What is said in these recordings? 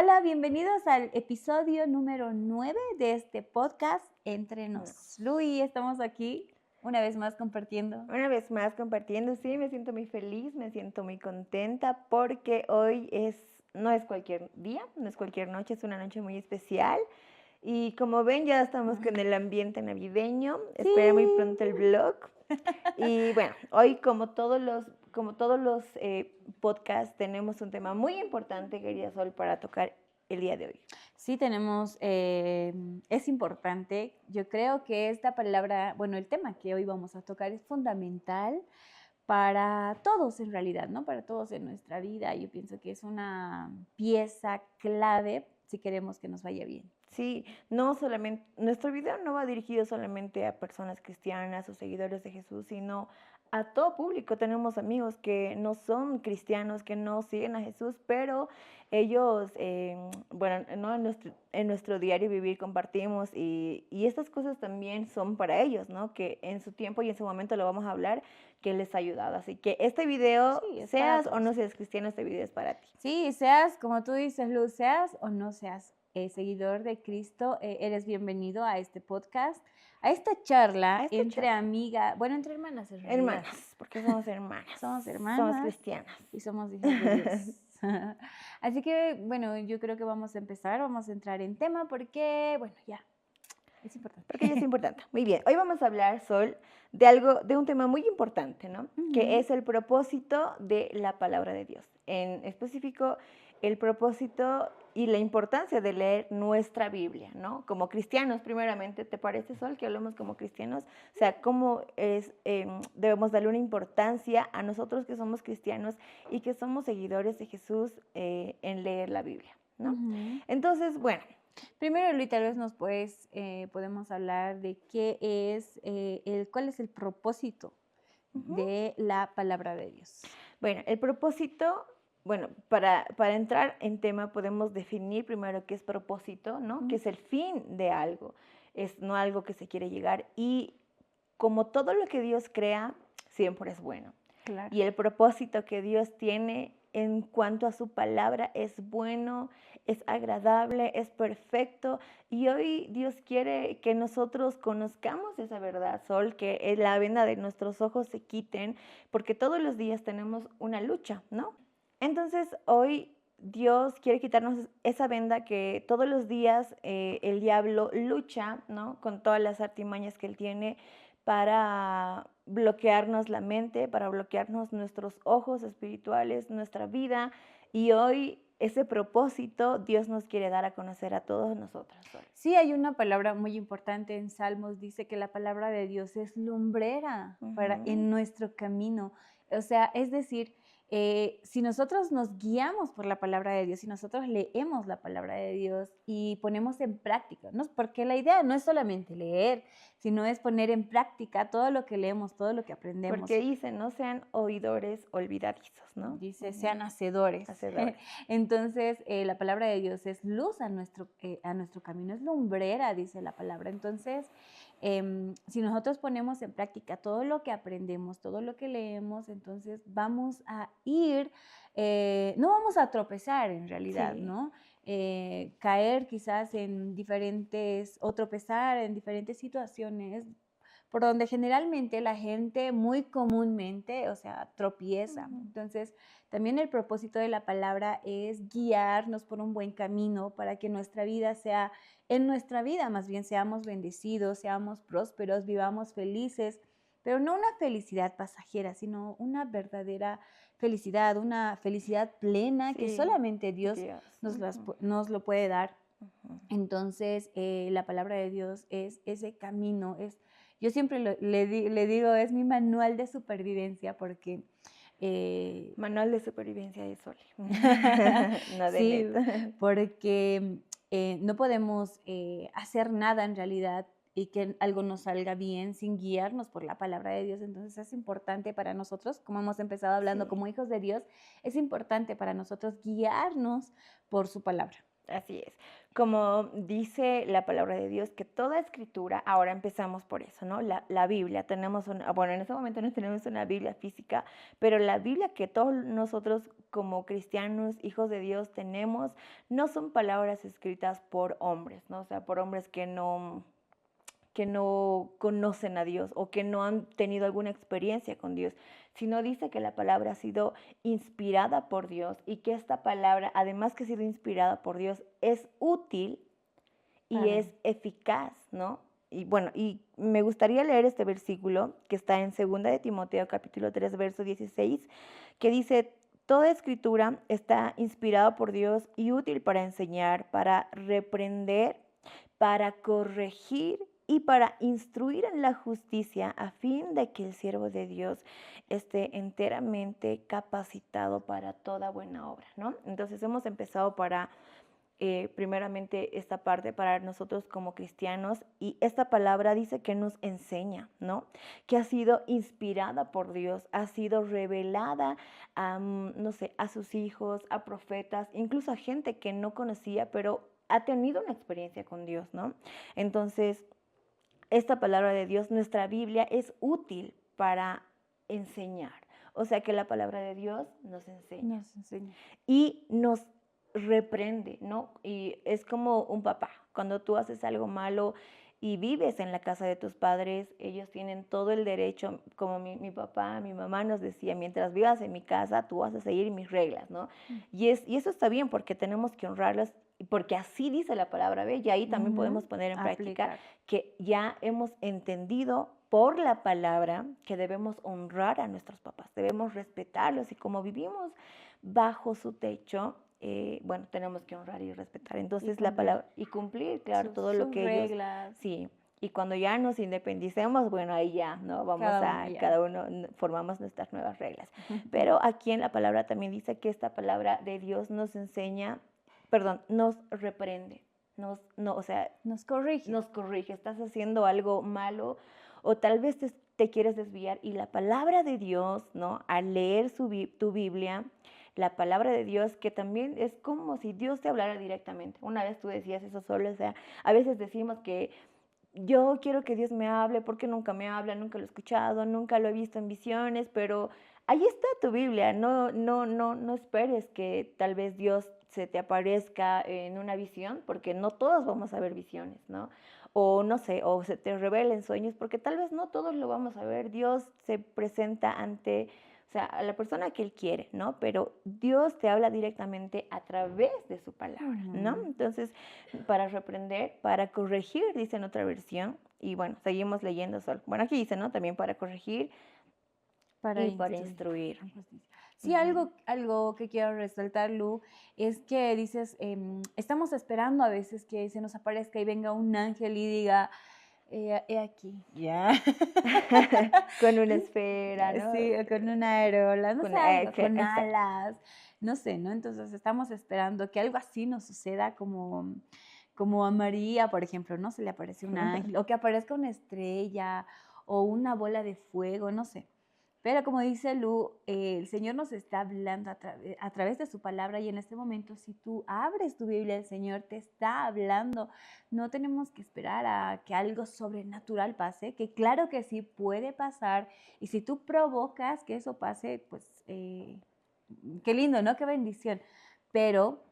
Hola, bienvenidos al episodio número 9 de este podcast Entre Nos. Luis, estamos aquí una vez más compartiendo. Una vez más compartiendo, sí, me siento muy feliz, me siento muy contenta porque hoy no es cualquier día, no es cualquier noche, es una noche muy especial. Y como ven, ya estamos con el ambiente navideño. Sí. Esperen muy pronto el vlog. Y bueno, hoy como todos los podcasts, tenemos un tema muy importante, querida Sol, para tocar el día de hoy. Sí, tenemos, es importante. Yo creo que esta palabra, bueno, el tema que hoy vamos a tocar es fundamental para todos en realidad, ¿no? Para todos en nuestra vida. Yo pienso que es una pieza clave si queremos que nos vaya bien. Sí, no solamente, nuestro video no va dirigido solamente a personas cristianas o seguidores de Jesús, sino a todo público. Tenemos amigos que no son cristianos, que no siguen a Jesús, pero ellos, bueno, ¿no? en nuestro diario vivir compartimos y estas cosas también son para ellos, ¿no? Que en su tiempo y en su momento lo vamos a hablar, que les ha ayudado. Así que este video, Sí, es para seas o todos. no seas cristiano, este video es para ti. Sí, seas, como tú dices, Luz, seas o no seas seguidor de Cristo, eres bienvenido a este podcast, a esta charla entre amigas, bueno, entre hermanas en realidad. Hermanas, porque somos hermanas. Somos Somos hermanas cristianas. y somos hijas de Dios. Así que, bueno, yo creo que vamos a empezar, vamos a entrar en tema porque, bueno, ya, es importante. Porque ya es importante. Muy bien, hoy vamos a hablar, Sol, de un tema muy importante, ¿no? Que es el propósito de la palabra de Dios. En específico, el propósito y la importancia de leer nuestra Biblia, ¿no? Como cristianos, primeramente, ¿te parece, Sol, que hablemos como cristianos? O sea, cómo debemos darle una importancia a nosotros que somos cristianos y que somos seguidores de Jesús en leer la Biblia, ¿no? Entonces, bueno. Primero, Luis, tal vez podemos hablar de qué es, cuál es el propósito de la palabra de Dios. Bueno, el propósito, bueno, para entrar en tema podemos definir primero qué es propósito, ¿no? Que es el fin de algo, es no algo que se quiere llegar y como todo lo que Dios crea, siempre es bueno. Claro. Y el propósito que Dios tiene en cuanto a su palabra es bueno, es agradable, es perfecto. Y hoy Dios quiere que nosotros conozcamos esa verdad, Sol, que la venda de nuestros ojos se quiten, porque todos los días tenemos una lucha, ¿no? Entonces hoy Dios quiere quitarnos esa venda que todos los días el diablo lucha, ¿no? Con todas las artimañas que él tiene para bloquearnos la mente, para bloquearnos nuestros ojos espirituales, nuestra vida. Y hoy ese propósito Dios nos quiere dar a conocer a todos nosotros. Sí, hay una palabra muy importante en Salmos, dice que la palabra de Dios es lumbrera en nuestro camino. O sea, es decir, si nosotros nos guiamos por la palabra de Dios, si nosotros leemos la palabra de Dios y ponemos en práctica, ¿no? Porque la idea no es solamente leer, sino es poner en práctica todo lo que leemos, todo lo que aprendemos. Porque dice, no sean oidores olvidadizos, ¿no? Dice, sean hacedores. Entonces, la palabra de Dios es luz a nuestro camino, es lumbrera, dice la palabra. Entonces, si nosotros ponemos en práctica todo lo que aprendemos, todo lo que leemos, entonces vamos a ir, no vamos a tropezar en realidad, sí, ¿no? Caer quizás o tropezar en diferentes situaciones por donde generalmente la gente muy comúnmente, o sea, tropieza. Entonces, también el propósito de la palabra es guiarnos por un buen camino para que nuestra vida sea, en nuestra vida más bien seamos bendecidos, seamos prósperos, vivamos felices, pero no una felicidad pasajera, sino una verdadera felicidad, una felicidad plena, sí, que solamente Dios nos lo puede dar. Entonces, la palabra de Dios es ese camino, yo siempre le digo, es mi manual de supervivencia porque... manual de supervivencia de Sol. No de sí, net. Porque no podemos hacer nada en realidad y que algo nos salga bien sin guiarnos por la palabra de Dios. Entonces es importante para nosotros, como hemos empezado hablando, sí, como hijos de Dios, es importante para nosotros guiarnos por su palabra. Así es. Como dice la palabra de Dios, que toda escritura, ahora empezamos por eso, ¿no? La Biblia, tenemos una, bueno, en este momento no tenemos una Biblia física, pero la Biblia que todos nosotros como cristianos, hijos de Dios, tenemos, no son palabras escritas por hombres, ¿no? O sea, por hombres que no conocen a Dios o que no han tenido alguna experiencia con Dios, sino dice que la palabra ha sido inspirada por Dios y que esta palabra, además que ha sido inspirada por Dios, es útil y es eficaz, ¿no? Y bueno, y me gustaría leer este versículo que está en 2 de Timoteo capítulo 3, verso 16, que dice, toda escritura está inspirada por Dios y útil para enseñar, para reprender, para corregir y para instruir en la justicia, a fin de que el siervo de Dios esté enteramente capacitado para toda buena obra, ¿no? Entonces hemos empezado para primeramente esta parte para nosotros como cristianos y esta palabra dice que nos enseña, ¿no? Que ha sido inspirada por Dios, ha sido revelada a, no sé, a sus hijos, a profetas, incluso a gente que no conocía, pero ha tenido una experiencia con Dios, ¿no? Entonces, esta palabra de Dios, nuestra Biblia, es útil para enseñar. O sea que la palabra de Dios nos enseña. Nos enseña. Y nos reprende, ¿no? Y es como un papá. Cuando tú haces algo malo y vives en la casa de tus padres, ellos tienen todo el derecho, como mi papá, mi mamá nos decía, mientras vivas en mi casa, tú vas a seguir mis reglas, ¿no? Y eso está bien porque tenemos que honrarlas, porque así dice la palabra, ¿ve? Y ahí también podemos poner en práctica Aplicar. que ya hemos entendido por la palabra que debemos honrar a nuestros papás, debemos respetarlos y como vivimos bajo su techo, bueno, tenemos que honrar y respetar. Entonces la palabra, y cumplir, claro, todo lo sus que ellos, reglas. sí. Y cuando ya nos independicemos, bueno, ahí ya, ¿no? Vamos cada uno formamos nuestras nuevas reglas. Pero aquí en la palabra también dice que esta palabra de Dios nos enseña, perdón, nos reprende, o sea, Nos corrige. nos corrige, estás haciendo algo malo o tal vez te quieres desviar y la palabra de Dios, ¿no? Al leer tu Biblia, la palabra de Dios, que también es como si Dios te hablara directamente. Una vez tú decías eso solo, o sea, a veces decimos que yo quiero que Dios me hable porque nunca me habla, nunca lo he escuchado, nunca lo he visto en visiones, pero ahí está tu Biblia, no esperes que tal vez Dios se te aparezca en una visión, porque no todos vamos a ver visiones, ¿no? O no sé, o se te revelen sueños, porque tal vez no todos lo vamos a ver. Dios se presenta ante, o sea, a la persona que Él quiere, ¿no? Pero Dios te habla directamente a través de su palabra, ¿no? Entonces, para reprender, para corregir, dice en otra versión, y bueno, seguimos leyendo solo. Bueno, aquí dice, ¿no? También para corregir y para instruir. Sí, algo que quiero resaltar, Lu, es que dices, estamos esperando a veces que se nos aparezca y venga un ángel y diga, he aquí, ya. Con una esfera, ¿no? Sí, o con una areola, no Con, sé, algo, con exacto. alas, no sé, ¿no? Entonces estamos esperando que algo así nos suceda como a María, por ejemplo, ¿no? Se le aparece un ángel, o que aparezca una estrella, o una bola de fuego, no sé. Pero como dice Lu, el Señor nos está hablando a través de su palabra y en este momento si tú abres tu Biblia, el Señor te está hablando. No tenemos que esperar a que algo sobrenatural pase, que claro que sí puede pasar y si tú provocas que eso pase, pues qué lindo, ¿no? Qué bendición. Pero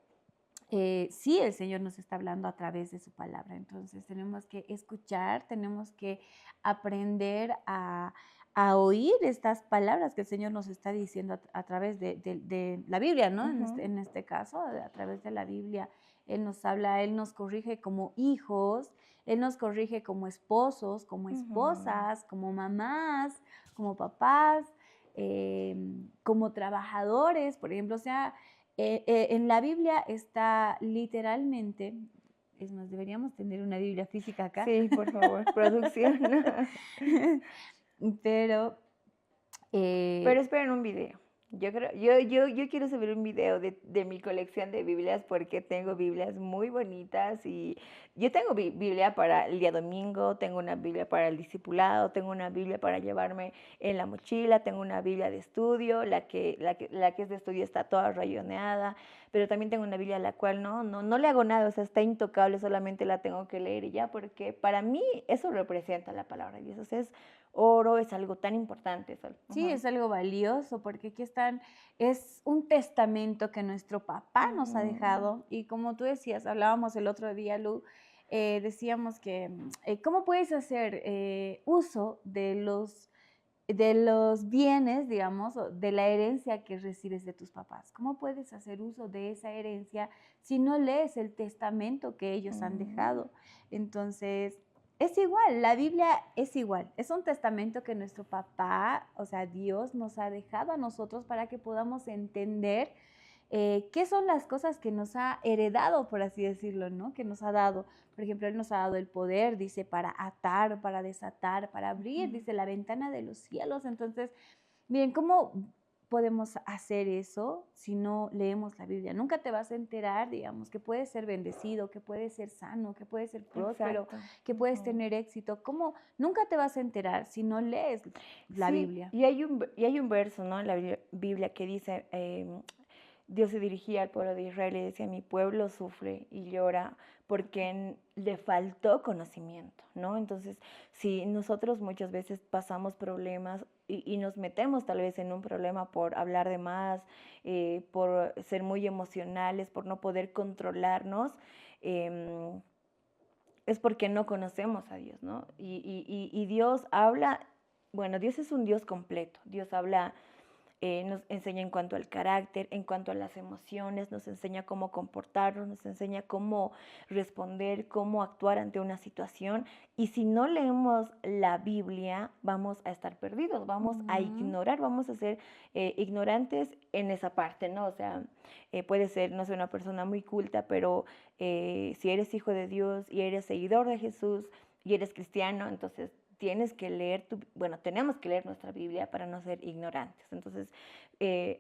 sí, el Señor nos está hablando a través de su palabra. Entonces tenemos que escuchar, tenemos que aprender a oír estas palabras que el Señor nos está diciendo a través de la Biblia, ¿no? En este caso, a través de la Biblia. Él nos habla, Él nos corrige como hijos, Él nos corrige como esposos, como esposas, como mamás, como papás, como trabajadores, por ejemplo. O sea, en la Biblia está literalmente, es más, deberíamos tener una Biblia física acá. Sí, por favor, producción. Pero Pero esperen un video. Yo quiero subir un video de mi colección de Biblias porque tengo Biblias muy bonitas y yo tengo Biblia para el día domingo, tengo una Biblia para el discipulado, tengo una Biblia para llevarme en la mochila, tengo una Biblia de estudio, la que es de estudio está toda rayoneada, pero también tengo una Biblia a la cual no le hago nada, o sea, está intocable, solamente la tengo que leer y ya, porque para mí eso representa la palabra de Dios, o sea, es oro, es algo tan importante. Sí, Ajá. es algo valioso porque aquí están, es un testamento que nuestro papá nos ha Ujú. dejado y como tú decías, hablábamos el otro día, Lu, decíamos que cómo puedes hacer uso de los bienes, digamos, o de la herencia que recibes de tus papás. ¿Cómo puedes hacer uso de esa herencia si no lees el testamento que ellos han Ujú. dejado? Entonces, es igual, la Biblia es igual, es un testamento que nuestro papá, o sea, Dios nos ha dejado a nosotros para que podamos entender qué son las cosas que nos ha heredado, por así decirlo, ¿no? Que nos ha dado. Por ejemplo, Él nos ha dado el poder, dice, para atar, para desatar, para abrir, Ujú. dice, la ventana de los cielos. Entonces, miren, ¿cómo podemos hacer eso si no leemos la Biblia? Nunca te vas a enterar, digamos, que puedes ser bendecido, que puedes ser sano, que puedes ser próspero, Exacto. que puedes Ujú. tener éxito. ¿Cómo? Nunca te vas a enterar si no lees la Sí, Biblia. y hay un verso, ¿no? En la Biblia que dice, Dios se dirigía al pueblo de Israel y decía, mi pueblo sufre y llora porque le faltó conocimiento, ¿no? Entonces, si nosotros muchas veces pasamos problemas y nos metemos tal vez en un problema por hablar de más, por ser muy emocionales, por no poder controlarnos, em, es porque no conocemos a Dios, ¿no? Y Dios habla, bueno, Dios es un Dios completo, Dios habla, nos enseña en cuanto al carácter, en cuanto a las emociones, nos enseña cómo comportarnos, nos enseña cómo responder, cómo actuar ante una situación. Y si no leemos la Biblia, vamos a estar perdidos, vamos a Ujú. ignorar, vamos a ser ignorantes en esa parte, ¿no? O sea, puede ser, no sé, una persona muy culta, pero si eres hijo de Dios y eres seguidor de Jesús y eres cristiano, entonces tienes que leer, bueno, tenemos que leer nuestra Biblia para no ser ignorantes. Entonces,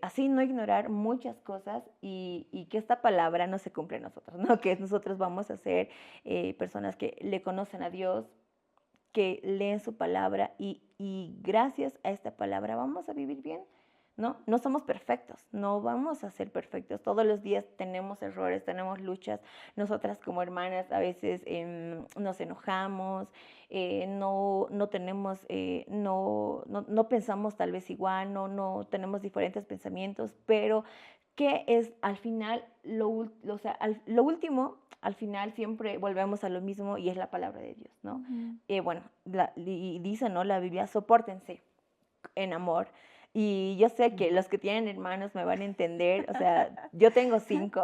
así no ignorar muchas cosas y que esta palabra no se cumpla en nosotros, ¿no? Que nosotros vamos a ser personas que le conocen a Dios, que leen su palabra y gracias a esta palabra vamos a vivir bien, ¿no? No somos perfectos, no vamos a ser perfectos. Todos los días tenemos errores, tenemos luchas. Nosotras como hermanas a veces nos enojamos, no tenemos, no pensamos tal vez igual, no tenemos diferentes pensamientos, pero que es al final o sea, lo último, al final siempre volvemos a lo mismo y es la palabra de Dios, ¿no? Ujú. Bueno, y dice, ¿no? La Biblia, sopórtense en amor. Y yo sé que los que tienen hermanos me van a entender, o sea, yo tengo 5,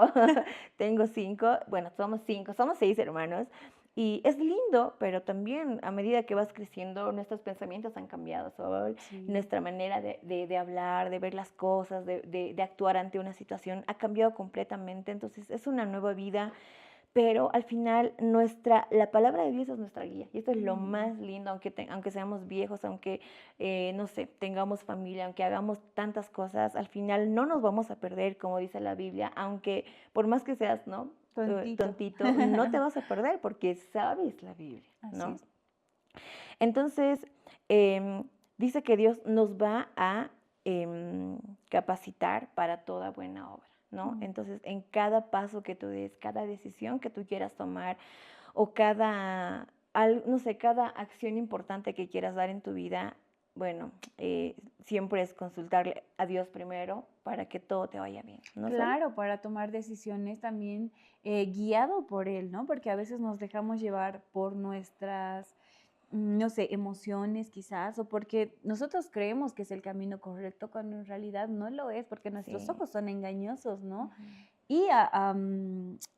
tengo 5, bueno, somos 5, somos 6 hermanos, y es lindo, pero también a medida que vas creciendo, nuestros pensamientos han cambiado, Sol, Sí. nuestra manera de hablar, de ver las cosas, de actuar ante una situación ha cambiado completamente, entonces es una nueva vida, pero al final la palabra de Dios es nuestra guía. Y esto es lo Mm. más lindo, aunque seamos viejos, aunque, no sé, tengamos familia, aunque hagamos tantas cosas, al final no nos vamos a perder, como dice la Biblia, aunque por más que seas, ¿no? Tontito. Tontito, no te vas a perder porque sabes la Biblia, Así ¿no? es. Entonces, dice que Dios nos va a capacitar para toda buena obra, ¿no? Mm. Entonces, en cada paso que tú des, cada decisión que tú quieras tomar o no sé, cada acción importante que quieras dar en tu vida, bueno, siempre es consultarle a Dios primero para que todo te vaya bien, ¿no, Sol? Claro, para tomar decisiones también guiado por él, ¿no? Porque a veces nos dejamos llevar por nuestras, no sé, emociones quizás, o porque nosotros creemos que es el camino correcto cuando en realidad no lo es, porque nuestros Sí. ojos son engañosos, ¿no? Ujú. Y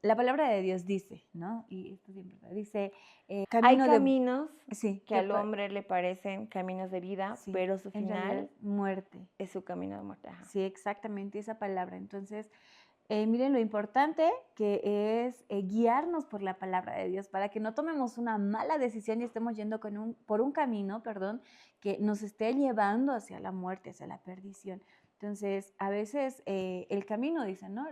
la palabra de Dios dice, ¿no? Y esto siempre lo dice, Hay camino de, caminos sí, que al hombre le parecen caminos de vida, sí, pero su en realidad final muerte. es su camino de muerte. Ajá. Sí, exactamente esa palabra. Entonces, miren lo importante que es guiarnos por la palabra de Dios para que no tomemos una mala decisión y estemos yendo por un camino, perdón, que nos esté llevando hacia la muerte, hacia la perdición. Entonces, a veces el camino, dice, ¿no?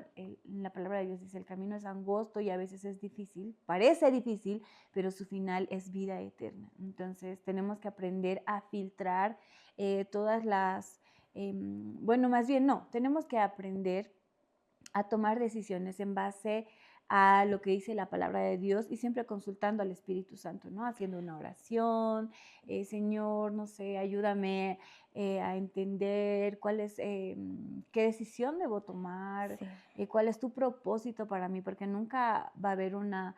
La palabra de Dios dice, el camino es angosto y a veces es difícil, parece difícil, pero su final es vida eterna. Entonces, tenemos que aprender a filtrar todas las, bueno, más bien no, tenemos que aprender a tomar decisiones en base a lo que dice la palabra de Dios y siempre consultando al Espíritu Santo, ¿no? Haciendo una oración, Señor, no sé, ayúdame a entender cuál es, qué decisión debo tomar, Sí. cuál es tu propósito para mí, porque nunca va a haber una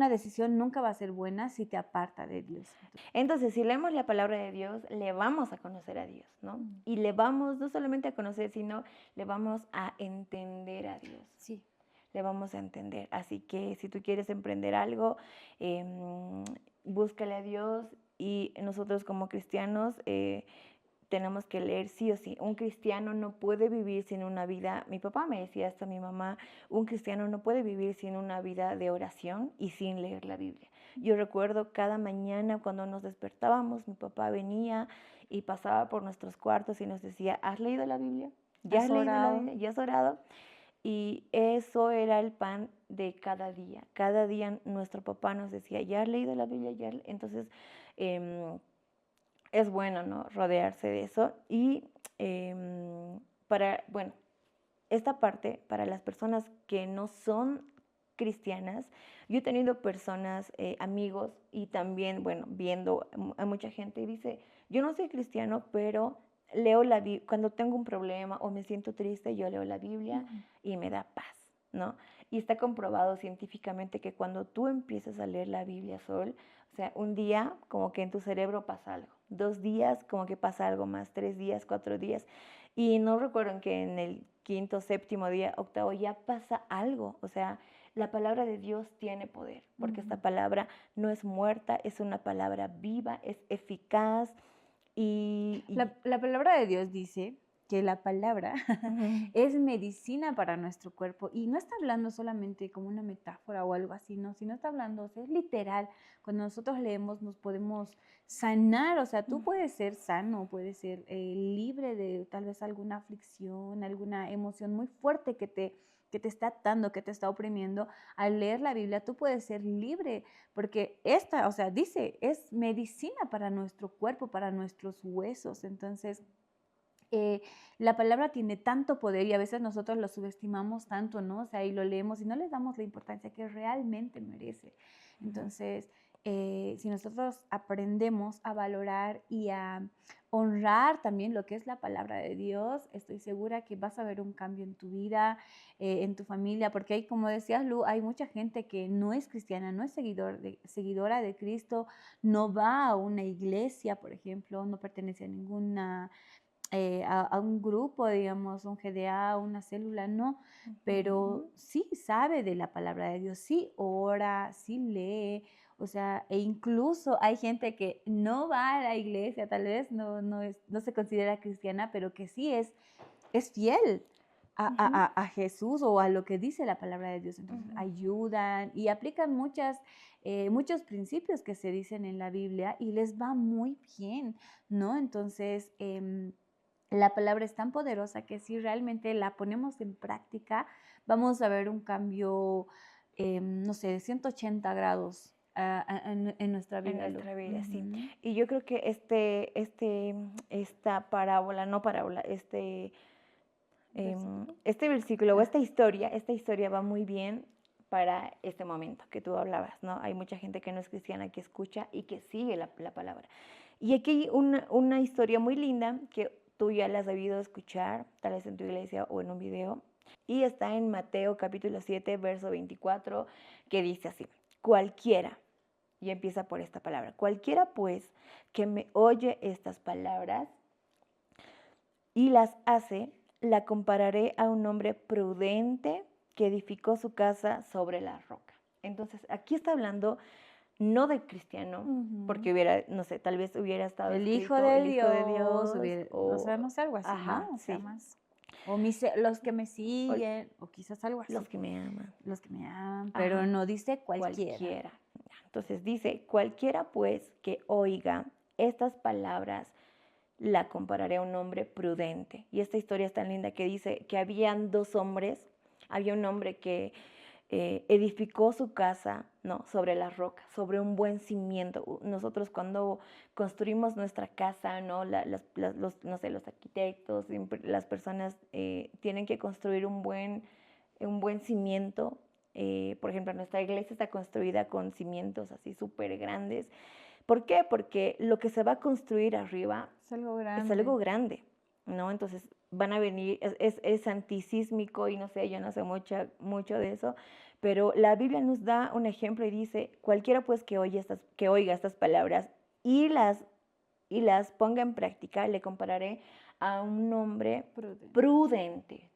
decisión, nunca va a ser buena si te aparta de Dios. Entonces, si leemos la palabra de Dios, le vamos a conocer a Dios, ¿no? Y le vamos no solamente a conocer, sino le vamos a entender a Dios. Sí. Le vamos a entender. Así que si tú quieres emprender algo, búscale a Dios y nosotros como cristianos tenemos que leer sí o sí. Un cristiano no puede vivir sin una vida, mi papá me decía esto, mi mamá, un cristiano no puede vivir sin una vida de oración y sin leer la Biblia. Yo recuerdo cada mañana cuando nos despertábamos, mi papá venía y pasaba por nuestros cuartos y nos decía, ¿has leído la Biblia? ¿Ya has leído la Biblia? ¿Ya has orado? Y eso era el pan de cada día. Cada día nuestro papá nos decía, ¿ya has leído la Biblia? Entonces, es bueno, ¿no? Rodearse de eso. Y bueno, esta parte, para las personas que no son cristianas, yo he tenido personas, amigos, y también, bueno, viendo a mucha gente y dice, yo no soy cristiano, pero leo la Biblia, cuando tengo un problema o me siento triste, yo leo la Biblia y me da paz, ¿no? Y está comprobado científicamente que cuando tú empiezas a leer la Biblia, Sol, o sea, un día como que en tu cerebro pasa algo, 2 días como que pasa algo más, 3 días, 4 días, y no recuerdo que en el quinto, séptimo día, octavo, ya pasa algo, o sea, la palabra de Dios tiene poder, porque esta palabra no es muerta, es una palabra viva, es eficaz. La palabra de Dios dice que la palabra es medicina para nuestro cuerpo y no está hablando solamente como una metáfora o algo así, no, sino está hablando, o sea, es literal. Cuando nosotros leemos nos podemos sanar, o sea, tú puedes ser sano, puedes ser libre de tal vez alguna aflicción, alguna emoción muy fuerte que te está atando, que te está oprimiendo. Al leer la Biblia tú puedes ser libre porque esta, o sea, dice, es medicina para nuestro cuerpo, para nuestros huesos. Entonces, la palabra tiene tanto poder y a veces nosotros lo subestimamos tanto, ¿no? O sea, y lo leemos y no le damos la importancia que realmente merece. Entonces, si nosotros aprendemos a valorar y a honrar también lo que es la palabra de Dios, estoy segura que vas a ver un cambio en tu vida, en tu familia, porque hay, como decías, Lu, hay mucha gente que no es cristiana, no es seguidora de Cristo, no va a una iglesia, por ejemplo, no pertenece a ninguna a un grupo, digamos, un GDA, una célula, no, pero sí sabe de la palabra de Dios, sí ora, sí lee, o sea, e incluso hay gente que no va a la iglesia, tal vez no se considera cristiana, pero que sí es fiel a Jesús o a lo que dice la palabra de Dios. Entonces ayudan y aplican muchos principios que se dicen en la Biblia y les va muy bien, ¿no? Entonces, la palabra es tan poderosa que si realmente la ponemos en práctica, vamos a ver un cambio, no sé, de 180 grados en nuestra vida. En nuestra vida, sí. Y yo creo que esta parábola, no parábola, este versículo o esta historia va muy bien para este momento que tú hablabas, ¿no? Hay mucha gente que no es cristiana que escucha y que sigue la palabra. Y aquí hay una historia muy linda que tú ya la has debido escuchar, tal vez en tu iglesia o en un video, y está en Mateo capítulo 7, verso 24, que dice así, cualquiera, y empieza por esta palabra, cualquiera pues que me oye estas palabras y las hace, la compararé a un hombre prudente que edificó su casa sobre la roca. Entonces, aquí está hablando no de cristiano, porque hubiera, no sé, tal vez hubiera estado el escrito Hijo de el Hijo de Dios, Dios, o sea, no sé, algo así, ajá, ¿no? O sea, sí, más, o los que me siguen, o quizás algo así. los que me aman. Los que me aman, Ajá, pero no dice cualquiera. cualquiera. Entonces dice, cualquiera pues que oiga estas palabras, la compararé a un hombre prudente. Y esta historia es tan linda que dice que habían dos hombres, había un hombre que edificó su casa, ¿no? Sobre la roca, sobre un buen cimiento. Nosotros cuando construimos nuestra casa, ¿no? No sé, los arquitectos, las personas tienen que construir un buen cimiento. Por ejemplo, nuestra iglesia está construida con cimientos así súper grandes. ¿Por qué? Porque lo que se va a construir arriba es algo grande, ¿no? Entonces van a venir, es antisísmico y no sé, yo no sé mucho de eso, pero la Biblia nos da un ejemplo y dice, cualquiera pues que oiga estas palabras y las ponga en práctica, le compararé a un hombre prudente,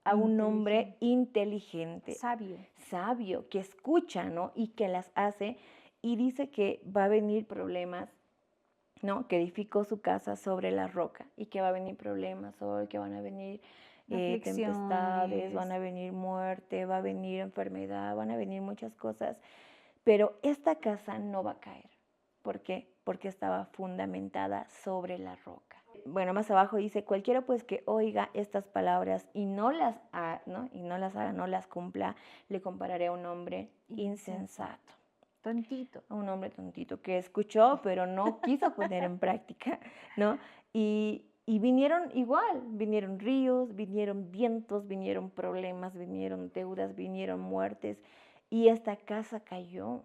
a un hombre inteligente, sabio, que escucha, ¿no? Y que las hace, y dice que va a venir problemas, ¿no? Que edificó su casa sobre la roca y que va a venir problemas, que van a venir tempestades, van a venir muerte, va a venir enfermedad, van a venir muchas cosas, pero esta casa no va a caer. ¿Por qué? Porque estaba fundamentada sobre la roca. Bueno, más abajo dice, cualquiera pues que oiga estas palabras y no las haga, no las cumpla, le compararé a un hombre insensato. Tontito. A un hombre tontito que escuchó, pero no quiso poner en práctica, ¿no? Y vinieron igual, vinieron ríos, vinieron vientos, vinieron problemas, vinieron deudas, vinieron muertes, y esta casa cayó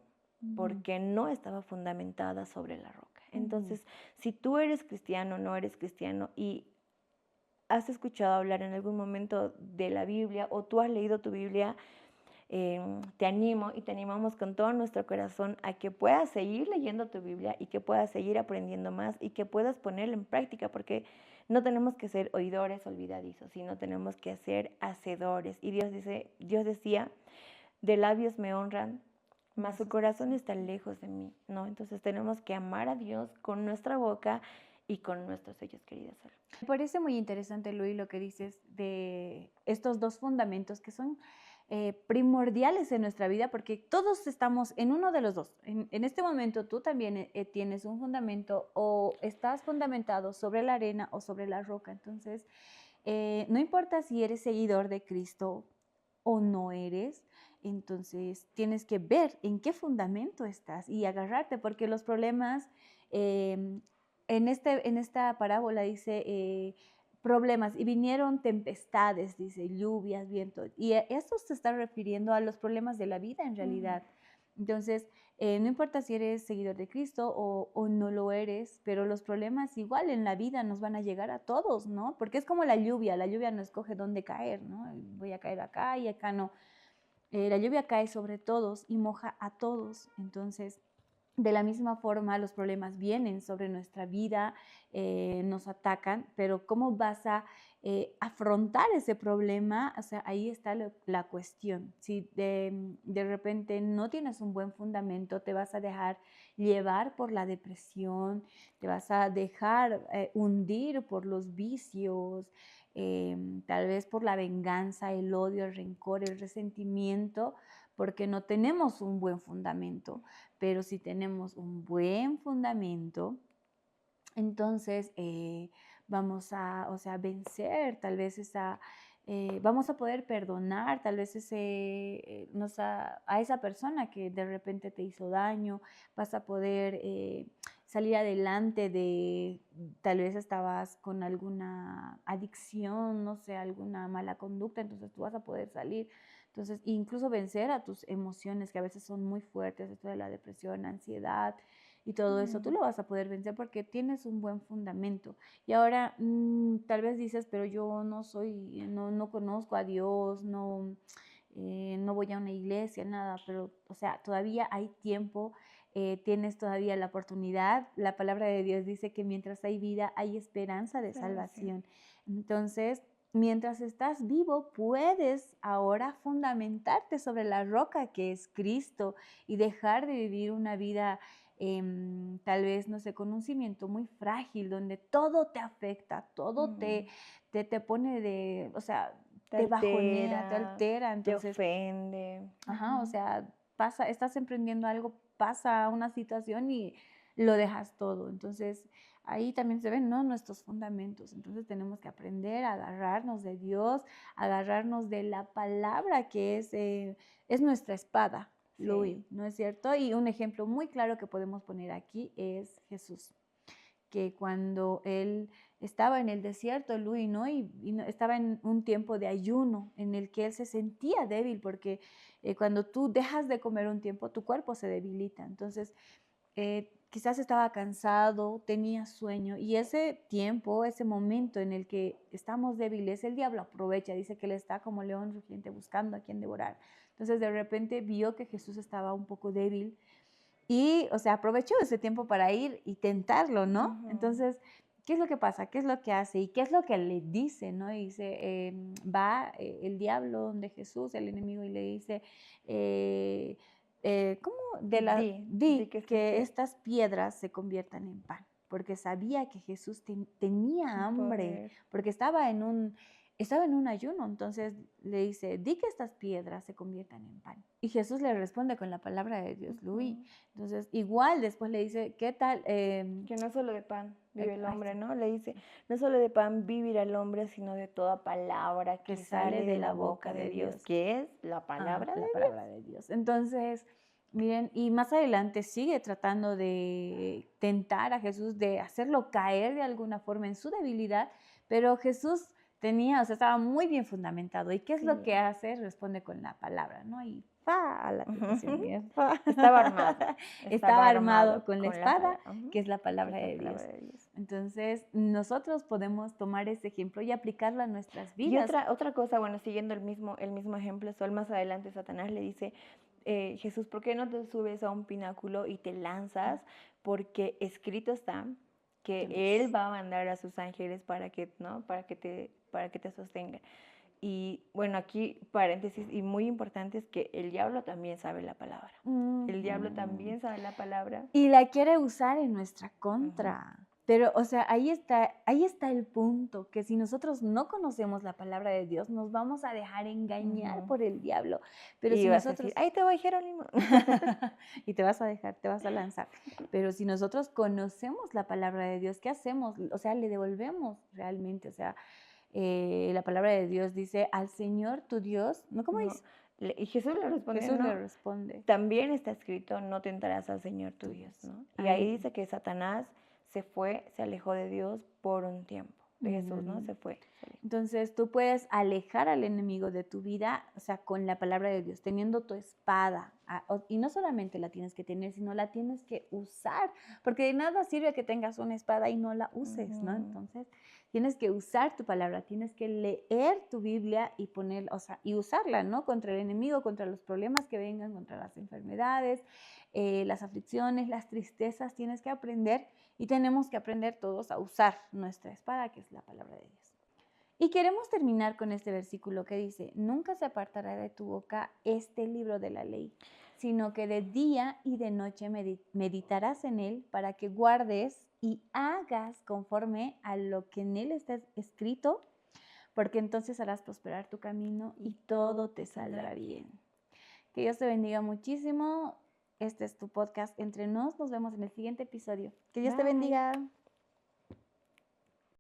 porque no estaba fundamentada sobre la roca. Entonces, si tú eres cristiano, no eres cristiano y has escuchado hablar en algún momento de la Biblia o tú has leído tu Biblia, te animo y te animamos con todo nuestro corazón a que puedas seguir leyendo tu Biblia y que puedas seguir aprendiendo más y que puedas ponerla en práctica, porque no tenemos que ser oidores olvidadizos, sino tenemos que ser hacedores. Y Dios decía, de labios me honran, mas su corazón está lejos de mí, ¿no? Entonces tenemos que amar a Dios con nuestra boca y con nuestros hechos, querida Sara. Me parece muy interesante, Luis, lo que dices de estos dos fundamentos que son primordiales en nuestra vida, porque todos estamos en uno de los dos. En este momento tú también tienes un fundamento o estás fundamentado sobre la arena o sobre la roca. Entonces, no importa si eres seguidor de Cristo o no eres, entonces tienes que ver en qué fundamento estás y agarrarte, porque los problemas, en esta parábola dice problemas, y vinieron tempestades, dice, lluvias, vientos, y esto se está refiriendo a los problemas de la vida en realidad. Entonces, no importa si eres seguidor de Cristo o no lo eres, pero los problemas igual en la vida nos van a llegar a todos, ¿no? Porque es como la lluvia no escoge dónde caer, ¿no? Voy a caer acá y acá no. La lluvia cae sobre todos y moja a todos. Entonces, de la misma forma, los problemas vienen sobre nuestra vida, nos atacan, pero ¿cómo vas a afrontar ese problema? O sea, ahí está la cuestión. Si de repente no tienes un buen fundamento, te vas a dejar llevar por la depresión, te vas a dejar hundir por los vicios, tal vez por la venganza, el odio, el rencor, el resentimiento, porque no tenemos un buen fundamento. Pero si tenemos un buen fundamento, entonces vamos a, o sea, vencer tal vez vamos a poder perdonar tal vez a esa persona que de repente te hizo daño, vas a poder salir adelante tal vez estabas con alguna adicción, no sé, alguna mala conducta, entonces tú vas a poder salir. Entonces, incluso vencer a tus emociones que a veces son muy fuertes, esto de la depresión, la ansiedad y todo eso, tú lo vas a poder vencer porque tienes un buen fundamento. Y ahora tal vez dices, pero yo no conozco a Dios, no voy a una iglesia, nada, pero, o sea, todavía hay tiempo, tienes todavía la oportunidad. La palabra de Dios dice que mientras hay vida, hay esperanza de salvación. Entonces, mientras estás vivo, puedes ahora fundamentarte sobre la roca que es Cristo y dejar de vivir una vida tal vez, no sé, con un cimiento muy frágil, donde todo te afecta, todo te pone o sea, te bajonea, te altera. Entonces, te ofende. Ajá, o sea, estás emprendiendo algo, pasa una situación y lo dejas todo. Entonces, ahí también se ven, ¿no?, nuestros fundamentos. Entonces tenemos que aprender a agarrarnos de Dios, agarrarnos de la palabra que es nuestra espada, Luis, Sí. ¿no es cierto? Y un ejemplo muy claro que podemos poner aquí es Jesús, que cuando él estaba en el desierto, Luis, ¿no? Y estaba en un tiempo de ayuno en el que él se sentía débil, porque cuando tú dejas de comer un tiempo, tu cuerpo se debilita. Entonces, quizás estaba cansado, tenía sueño, y ese tiempo, ese momento en el que estamos débiles, el diablo aprovecha, dice que él está como león rugiente buscando a quien devorar. Entonces, de repente vio que Jesús estaba un poco débil y, o sea, aprovechó ese tiempo para ir y tentarlo, ¿no? Entonces, ¿qué es lo que pasa? ¿Qué es lo que hace? ¿Y qué es lo que le dice? ¿No? Y dice, va el diablo donde Jesús, el enemigo, y le dice, ¿cómo? Di Di que estas que estas piedras se conviertan en pan, porque sabía que Jesús tenía hambre, poder. porque estaba en un ayuno. Entonces le dice, di que estas piedras se conviertan en pan. Y Jesús le responde con la palabra de Dios, Luis. Entonces, igual después le dice, ¿qué tal? Que no solo de pan vive el Ay, hombre, sí, ¿no? Le dice, no solo de pan vivirá el hombre, sino de toda palabra que que sale sale de de la la boca boca de de Dios, Dios. que es la palabra de La Dios. palabra de Dios. Entonces, miren, y más adelante sigue tratando de tentar a Jesús, de hacerlo caer de alguna forma en su debilidad, pero Jesús tenía, o sea, estaba muy bien fundamentado. ¿Y qué es lo Sí. que hace? Responde con la palabra, ¿no? Y ¡fa! A la tentación, miren, ¡fa! Estaba armado. Estaba armado con la con la espada, palabra. que es la Que palabra es la de palabra Dios. de Dios. Entonces, nosotros podemos tomar ese ejemplo y aplicarlo a nuestras Y vidas. otra cosa, bueno, siguiendo el mismo ejemplo, Sol, más adelante Satanás le dice, Jesús, ¿por qué no te subes a un pináculo y te lanzas? Porque escrito está que Él va a mandar a sus ángeles para que, ¿no? para que te sostengan. Y bueno, aquí paréntesis y muy importante es que el diablo también sabe la palabra. El diablo Ujú. también sabe la palabra. Y la quiere usar en nuestra Ujú. contra. Pero, o sea, ahí está el punto, que si nosotros no conocemos la palabra de Dios, nos vamos a dejar engañar Ujú. por el diablo. Pero Y si vas a nosotros... decir, ahí te voy, Jerónimo. y te vas a dejar, te vas a lanzar. Pero si nosotros conocemos la palabra de Dios, ¿qué hacemos? O sea, le devolvemos realmente. O sea, la palabra de Dios dice, al Señor tu Dios, ¿no? ¿Cómo No. dice? Y Jesús le responde, Jesús le no. responde. También está escrito, no tentarás al Señor tu Tu Dios, Dios. ¿no? Y ahí Ahí. dice que Satanás se alejó de Dios por un tiempo. De Jesús, ¿no? Ujú. Se fue. Entonces tú puedes alejar al enemigo de tu vida, o sea, con la palabra de Dios, teniendo tu espada. Y no solamente la tienes que tener, sino la tienes que usar, porque de nada sirve que tengas una espada y no la uses, ¿no? Ujú. Entonces tienes que usar tu palabra, tienes que leer tu Biblia y o sea, y usarla, ¿no? Contra el enemigo, contra los problemas que vengan, contra las enfermedades, las aflicciones, las tristezas, tienes que aprender. Y tenemos que aprender todos a usar nuestra espada, que es la palabra de Dios. Y queremos terminar con este versículo que dice, nunca se apartará de tu boca este libro de la ley, sino que de día y de noche meditarás en él para que guardes y hagas conforme a lo que en él está escrito, porque entonces harás prosperar tu camino y todo te saldrá bien. Que Dios te bendiga muchísimo. Este es tu podcast Entre Nos. Nos vemos en el siguiente episodio. Que Dios te Bye. bendiga.